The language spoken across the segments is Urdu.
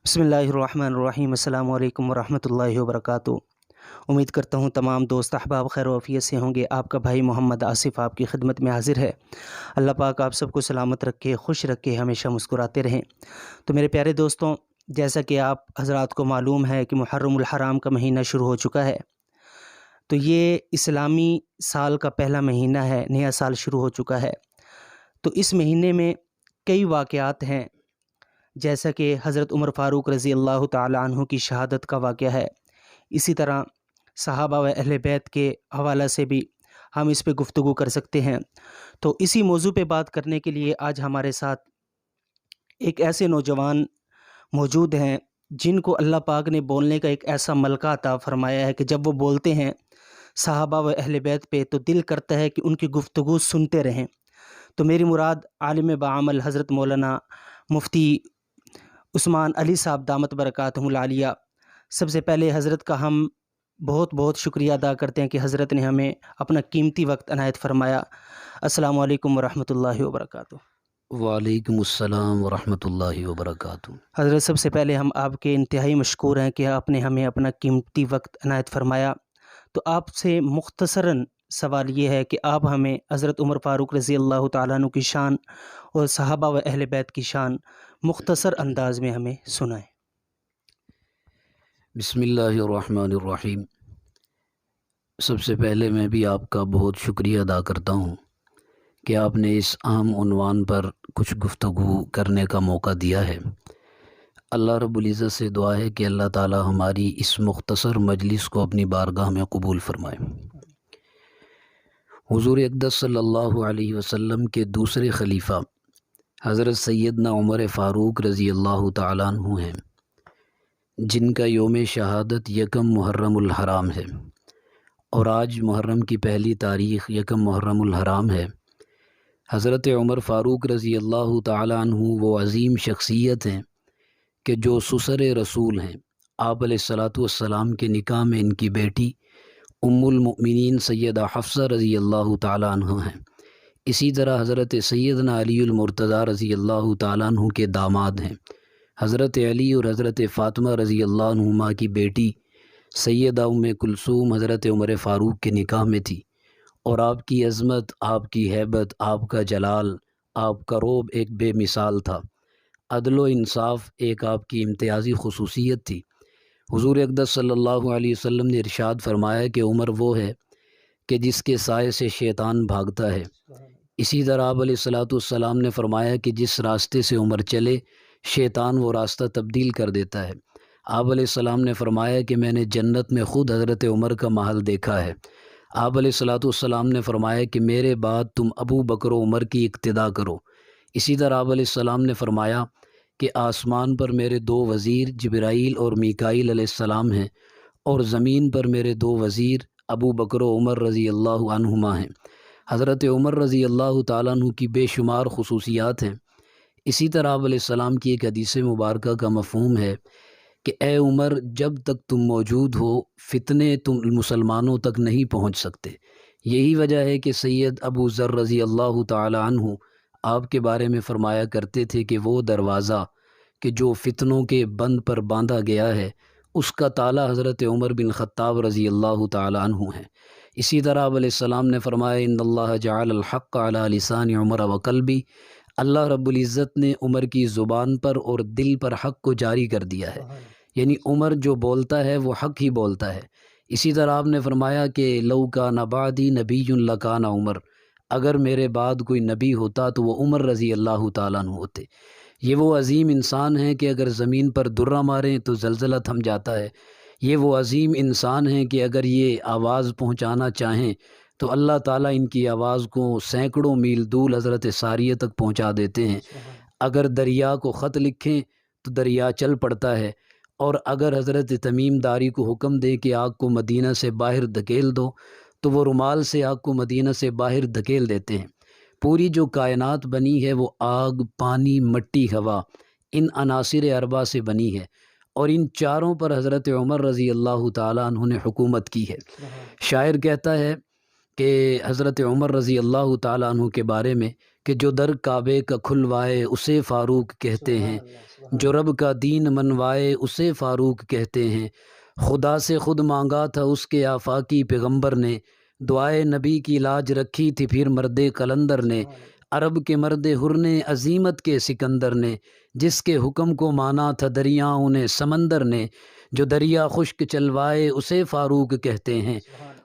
بسم اللہ الرحمن الرحیم۔ السلام علیکم ورحمۃ اللہ وبرکاتہ۔ امید کرتا ہوں تمام دوست احباب خیر و عافیت سے ہوں گے۔ آپ کا بھائی محمد آصف آپ کی خدمت میں حاضر ہے۔ اللہ پاک آپ سب کو سلامت رکھے، خوش رکھے، ہمیشہ مسکراتے رہیں۔ تو میرے پیارے دوستوں، جیسا کہ آپ حضرات کو معلوم ہے کہ محرم الحرام کا مہینہ شروع ہو چکا ہے، تو یہ اسلامی سال کا پہلا مہینہ ہے، نیا سال شروع ہو چکا ہے۔ تو اس مہینے میں کئی واقعات ہیں، جیسا کہ حضرت عمر فاروق رضی اللہ تعالی عنہ کی شہادت کا واقعہ ہے۔ اسی طرح صحابہ و اہل بیت کے حوالہ سے بھی ہم اس پہ گفتگو کر سکتے ہیں۔ تو اسی موضوع پہ بات کرنے کے لیے آج ہمارے ساتھ ایک ایسے نوجوان موجود ہیں جن کو اللہ پاک نے بولنے کا ایک ایسا ملکہ عطا فرمایا ہے کہ جب وہ بولتے ہیں صحابہ و اہل بیت پہ تو دل کرتا ہے کہ ان کی گفتگو سنتے رہیں۔ تو میری مراد عالم بعمل حضرت مولانا مفتی عثمان علی صاحب دامت برکاتہم العالیہ۔ سب سے پہلے حضرت کا ہم بہت بہت شکریہ ادا کرتے ہیں کہ حضرت نے ہمیں اپنا قیمتی وقت عنایت فرمایا۔ السلام علیکم ورحمۃ اللہ وبرکاتہ۔ وعلیکم السلام ورحمۃ اللہ وبرکاتہ۔ حضرت سب سے پہلے ہم آپ کے انتہائی مشکور ہیں کہ آپ نے ہمیں اپنا قیمتی وقت عنایت فرمایا۔ تو آپ سے مختصراً سوال یہ ہے کہ آپ ہمیں حضرت عمر فاروق رضی اللہ تعالیٰ عنہ کی شان اور صحابہ و اہل بیت کی شان مختصر انداز میں ہمیں سنائیں۔ بسم اللہ الرحمن الرحیم۔ سب سے پہلے میں بھی آپ کا بہت شکریہ ادا کرتا ہوں کہ آپ نے اس اہم عنوان پر کچھ گفتگو کرنے کا موقع دیا ہے۔ اللہ رب العزت سے دعا ہے کہ اللہ تعالی ہماری اس مختصر مجلس کو اپنی بارگاہ میں قبول فرمائے۔ حضور اقدس صلی اللہ علیہ وسلم کے دوسرے خلیفہ حضرت سیدنا عمر فاروق رضی اللہ تعالیٰ عنہ ہیں، جن کا یوم شہادت یکم محرم الحرام ہے، اور آج محرم کی پہلی تاریخ یکم محرم الحرام ہے۔ حضرت عمر فاروق رضی اللہ تعالیٰ عنہ وہ عظیم شخصیت ہیں کہ جو سسر رسول ہیں۔ آپ علیہ الصلاۃ والسلام کے نکاح میں ان کی بیٹی ام المؤمنین سیدہ حفصہ رضی اللہ تعالیٰ عنہ ہیں۔ اسی طرح حضرت سیدنا علی المرتضیٰ رضی اللہ تعالیٰ عنہ کے داماد ہیں۔ حضرت علی اور حضرت فاطمہ رضی اللہ عنہما کی بیٹی سیدہ ام کلثوم حضرت عمر فاروق کے نکاح میں تھی، اور آپ کی عظمت، آپ کی ہیبت، آپ کا جلال، آپ کا رعب ایک بے مثال تھا۔ عدل و انصاف ایک آپ کی امتیازی خصوصیت تھی۔ حضور اقدس صلی اللہ علیہ وسلم نے ارشاد فرمایا کہ عمر وہ ہے کہ جس کے سائے سے شیطان بھاگتا ہے۔ اسی طرح آپ علیہ الصلاۃ والسلام نے فرمایا کہ جس راستے سے عمر چلے شیطان وہ راستہ تبدیل کر دیتا ہے۔ آپ علیہ السلام نے فرمایا کہ میں نے جنت میں خود حضرت عمر کا محل دیکھا ہے۔ آپ علیہ الصلاۃ والسلام نے فرمایا کہ میرے بعد تم ابو بکر و عمر کی اقتدا کرو۔ اسی طرح آپ علیہ السلام نے فرمایا کہ آسمان پر میرے دو وزیر جبرائیل اور میکائیل علیہ السلام ہیں، اور زمین پر میرے دو وزیر ابو بکر و عمر رضی اللہ عنہما ہیں۔ حضرت عمر رضی اللہ تعالیٰ عنہ کی بے شمار خصوصیات ہیں۔ اسی طرح آپ علیہ السلام کی ایک حدیث مبارکہ کا مفہوم ہے کہ اے عمر، جب تک تم موجود ہو فتنے تم مسلمانوں تک نہیں پہنچ سکتے۔ یہی وجہ ہے کہ سید ابو ذر رضی اللہ تعالی عنہ آپ کے بارے میں فرمایا کرتے تھے کہ وہ دروازہ کہ جو فتنوں کے بند پر باندھا گیا ہے، اس کا تالا حضرت عمر بن خطاب رضی اللہ تعالی عنہ ہے۔ اسی طرح آپ علیہ السلام نے فرمایا ان اللہ جعل الحق علی لسان عمر و قلبی، اللہ رب العزت نے عمر کی زبان پر اور دل پر حق کو جاری کر دیا ہے، یعنی عمر جو بولتا ہے وہ حق ہی بولتا ہے۔ اسی طرح آپ نے فرمایا کہ لو کان بعدی نبی لکان عمر، اگر میرے بعد کوئی نبی ہوتا تو وہ عمر رضی اللہ تعالیٰ عنہ ہوتے۔ یہ وہ عظیم انسان ہیں کہ اگر زمین پر درہ ماریں تو زلزلہ تھم جاتا ہے۔ یہ وہ عظیم انسان ہیں کہ اگر یہ آواز پہنچانا چاہیں تو اللہ تعالیٰ ان کی آواز کو سینکڑوں میل دور حضرت ساریہ تک پہنچا دیتے ہیں۔ اگر دریا کو خط لکھیں تو دریا چل پڑتا ہے، اور اگر حضرت تمیم داری کو حکم دے کہ آگ کو مدینہ سے باہر دھکیل دو تو وہ رومال سے آگ کو مدینہ سے باہر دھکیل دیتے ہیں۔ پوری جو کائنات بنی ہے وہ آگ، پانی، مٹی، ہوا، ان عناصر اربعہ سے بنی ہے، اور ان چاروں پر حضرت عمر رضی اللہ تعالیٰ عنہ نے حکومت کی ہے۔ شاعر کہتا ہے کہ حضرت عمر رضی اللہ تعالیٰ عنہ کے بارے میں کہ جو در کعبے کا کھلوائے اسے فاروق کہتے ہیں، جو رب کا دین منوائے اسے فاروق کہتے ہیں۔ خدا سے خود مانگا تھا اس کے آفاقی پیغمبر نے، دعائے نبی کی لاج رکھی تھی پھر مرد قلندر نے۔ عرب کے مرد حر نے، عظیمت کے سکندر نے، جس کے حکم کو مانا تھا دریاؤں نے سمندر نے، جو دریا خشک چلوائے اسے فاروق کہتے ہیں۔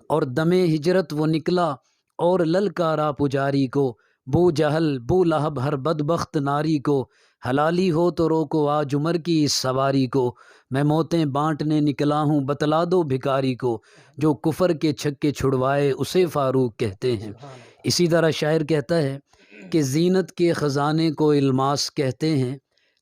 اور دم ہجرت وہ نکلا اور للکارا پجاری کو، بو جہل بو لہب ہر بدبخت ناری کو، حلالی ہو تو روکو آج عمر کی اس سواری کو، میں موتیں بانٹنے نکلا ہوں بتلا دو بھکاری کو، جو کفر کے چھکے چھڑوائے اسے فاروق کہتے ہیں۔ اسی طرح شاعر کہتا ہے کہ زینت کے خزانے کو الماس کہتے ہیں،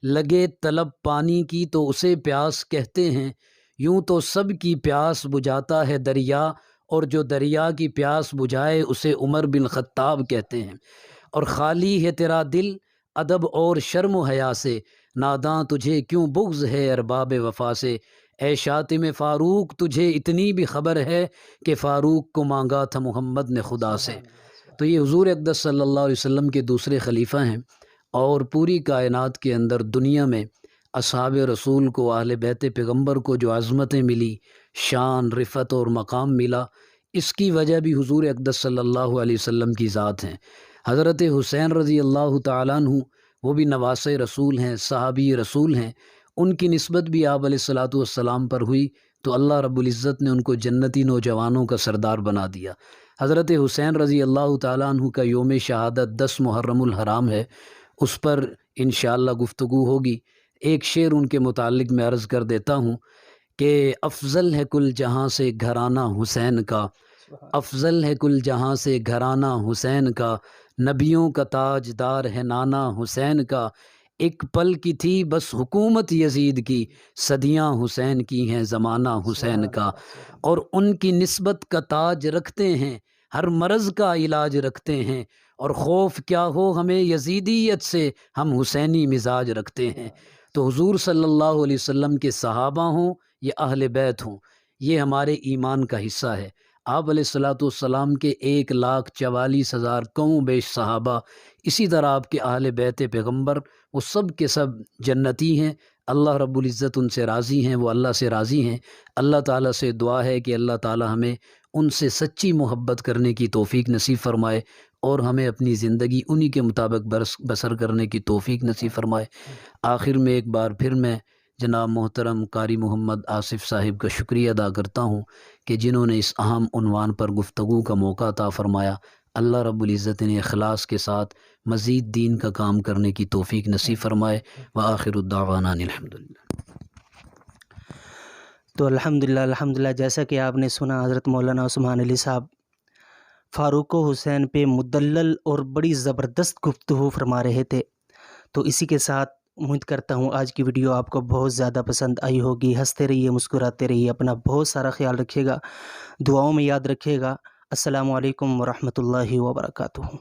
لگے طلب پانی کی تو اسے پیاس کہتے ہیں، یوں تو سب کی پیاس بجھاتا ہے دریا، اور جو دریا کی پیاس بجھائے اسے عمر بن خطاب کہتے ہیں۔ اور خالی ہے تیرا دل ادب اور شرم و حیا سے، ناداں تجھے کیوں بغض ہے ارباب وفا سے، اے شاتم فاروق تجھے اتنی بھی خبر ہے کہ فاروق کو مانگا تھا محمد نے خدا سے۔ تو یہ حضور اقدس صلی اللہ علیہ وسلم کے دوسرے خلیفہ ہیں، اور پوری کائنات کے اندر دنیا میں اصحاب رسول کو، اہل بیت پیغمبر کو جو عظمتیں ملی، شان، رفعت اور مقام ملا، اس کی وجہ بھی حضور اقدس صلی اللہ علیہ وسلم کی ذات ہیں۔ حضرت حسین رضی اللہ تعالیٰ عنہ وہ بھی نواسۂ رسول ہیں، صحابی رسول ہیں، ان کی نسبت بھی آپ علیہ الصلاۃ والسلام پر ہوئی تو اللہ رب العزت نے ان کو جنتی نوجوانوں کا سردار بنا دیا۔ حضرت حسین رضی اللہ تعالیٰ عنہ کا یوم شہادت 10 محرم الحرام ہے، اس پر انشاءاللہ گفتگو ہوگی۔ ایک شعر ان کے متعلق میں عرض کر دیتا ہوں کہ افضل ہے کل جہاں سے گھرانہ حسین کا، افضل ہے کل جہاں سے گھرانہ حسین کا، نبیوں کا تاج دار ہے نانا حسین کا، ایک پل کی تھی بس حکومت یزید کی، صدیاں حسین کی ہیں زمانہ حسین کا، اور ان کی نسبت کا تاج رکھتے ہیں، ہر مرض کا علاج رکھتے ہیں، اور خوف کیا ہو ہمیں یزیدیت سے، ہم حسینی مزاج رکھتے ہیں۔ تو حضور صلی اللہ علیہ وسلم کے صحابہ ہوں یا اہل بیت ہوں، یہ ہمارے ایمان کا حصہ ہے۔ آپ علیہ الصلاۃ والسلام کے 1,44,000 کم و بیش صحابہ، اسی طرح آپ کے اہل بیت پیغمبر، وہ سب کے سب جنتی ہیں۔ اللہ رب العزت ان سے راضی ہیں، وہ اللہ سے راضی ہیں۔ اللہ تعالیٰ سے دعا ہے کہ اللہ تعالیٰ ہمیں ان سے سچی محبت کرنے کی توفیق نصیب فرمائے، اور ہمیں اپنی زندگی انہی کے مطابق بسر کرنے کی توفیق نصیب فرمائے۔ آخر میں ایک بار پھر میں جناب محترم قاری محمد آصف صاحب کا شکریہ ادا کرتا ہوں کہ جنہوں نے اس اہم عنوان پر گفتگو کا موقع عطا فرمایا۔ اللہ رب العزت نے اخلاص کے ساتھ مزید دین کا کام کرنے کی توفیق نصیب فرمائے۔ وآخر الدعوانا الحمدللہ۔ تو الحمدللہ جیسا کہ آپ نے سنا، حضرت مولانا عثمان علی صاحب فاروق و حسین پہ مدلل اور بڑی زبردست گفتگو فرما رہے تھے۔ تو اسی کے ساتھ امید کرتا ہوں آج کی ویڈیو آپ کو بہت زیادہ پسند آئی ہوگی۔ ہنستے رہیے، مسکراتے رہیے، اپنا بہت سارا خیال رکھیے گا، دعاؤں میں یاد رکھیے گا۔ السلام علیکم ورحمۃ اللہ وبرکاتہ۔